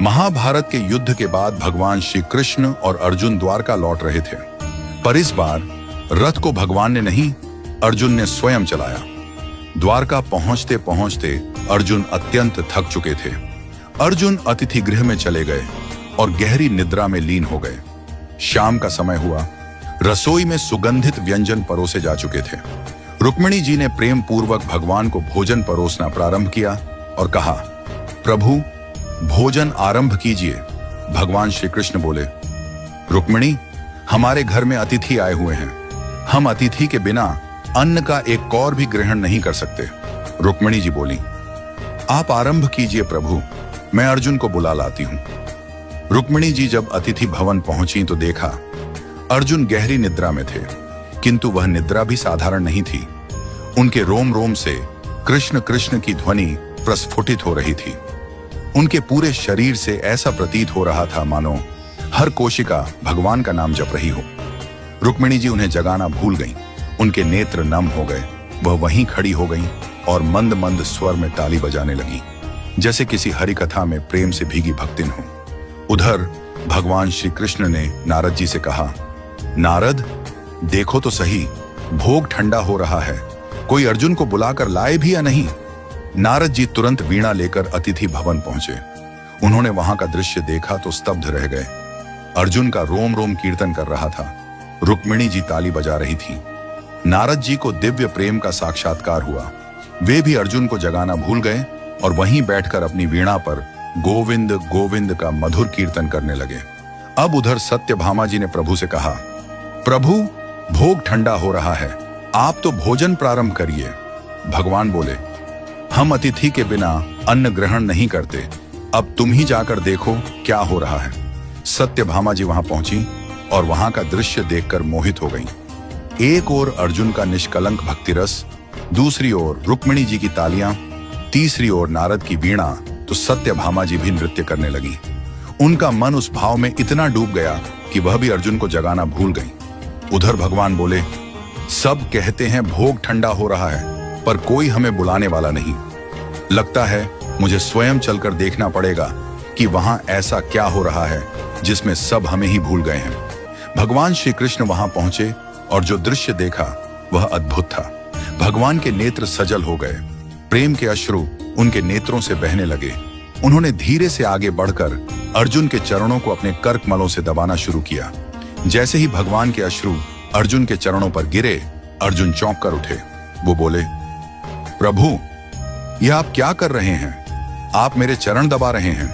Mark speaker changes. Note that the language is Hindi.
Speaker 1: महाभारत के युद्ध के बाद भगवान श्री कृष्ण और अर्जुन द्वारका लौट रहे थे, पर इस बार रथ को भगवान ने नहीं, अर्जुन ने स्वयं चलाया। द्वारका पहुंचते पहुंचते अर्जुन अत्यंत थक चुके थे। अर्जुन अतिथि गृह में चले गए और गहरी निद्रा में लीन हो गए। शाम का समय हुआ। रसोई में सुगंधित व्यंजन परोसे जा चुके थे। रुक्मिणी जी ने प्रेम पूर्वक भगवान को भोजन परोसना प्रारंभ किया और कहा, प्रभु भोजन आरंभ कीजिए। भगवान श्री कृष्ण बोले, रुक्मिणी, हमारे घर में अतिथि आए हुए हैं। हम अतिथि के बिना अन्न का एक कौर भी ग्रहण नहीं कर सकते। रुक्मिणी जी बोली, आप आरंभ कीजिए प्रभु, मैं अर्जुन को बुला लाती हूं। रुक्मिणी जी जब अतिथि भवन पहुंची तो देखा अर्जुन गहरी निद्रा में थे, किंतु वह निद्रा भी साधारण नहीं थी। उनके रोम रोम से कृष्ण कृष्ण की ध्वनि प्रस्फुटित हो रही थी। उनके पूरे शरीर से ऐसा प्रतीत हो रहा था मानो हर कोशिका भगवान का नाम जप रही हो। रुक्मिणी जी उन्हें जगाना भूल गईं। उनके नेत्र नम हो गए। वह वहीं खड़ी हो गईं और मंद मंद स्वर में ताली बजाने लगी, जैसे किसी हरि कथा में प्रेम से भीगी भक्तिन हो। उधर भगवान श्री कृष्ण ने नारद जी से कहा, नारद, देखो तो सही, भोग ठंडा हो रहा है, कोई अर्जुन को बुलाकर लाए भी या नहीं। नारद जी तुरंत वीणा लेकर अतिथि भवन पहुंचे। उन्होंने वहां का दृश्य देखा तो स्तब्ध रह गए। अर्जुन का रोम रोम कीर्तन कर रहा था। रुक्मिणी जी ताली बजा रही थी। नारद जी को दिव्य प्रेम का साक्षात्कार हुआ। वे भी अर्जुन को जगाना भूल गए और वहीं बैठकर अपनी वीणा पर गोविंद गोविंद का मधुर कीर्तन करने लगे। अब उधर सत्यभामा जी ने प्रभु से कहा, प्रभु भोग ठंडा हो रहा है, आप तो भोजन प्रारंभ करिए। भगवान बोले, हम अतिथि के बिना अन्न ग्रहण नहीं करते, अब तुम ही जाकर देखो क्या हो रहा है। सत्यभामा जी वहां पहुंची और वहां का दृश्य देखकर मोहित हो गईं। एक ओर अर्जुन का निष्कलंक भक्ति रस, दूसरी ओर रुक्मिणी जी की तालियां, तीसरी ओर नारद की वीणा, तो सत्यभामा जी भी नृत्य करने लगी। उनका मन उस भाव में इतना डूब गया कि वह भी अर्जुन को जगाना भूल गईं। उधर भगवान बोले, सब कहते हैं भोग ठंडा हो रहा है, पर कोई हमें बुलाने वाला नहीं। लगता है मुझे स्वयं चलकर देखना पड़ेगा कि वहां ऐसा क्या हो रहा है जिसमें सब हमें ही भूल गए हैं। भगवान श्री कृष्ण वहां पहुंचे और जो दृश्य देखा वह अद्भुत था। भगवान के नेत्र सजल हो गए। प्रेम के अश्रु उनके नेत्रों से बहने लगे। उन्होंने धीरे से आगे बढ़कर अर्जुन के चरणों को अपने कर्कमलों से दबाना शुरू किया। जैसे ही भगवान के अश्रु अर्जुन के चरणों पर गिरे, अर्जुन चौंक कर उठे। वो बोले, प्रभु, यह आप क्या कर रहे हैं? आप मेरे चरण दबा रहे हैं।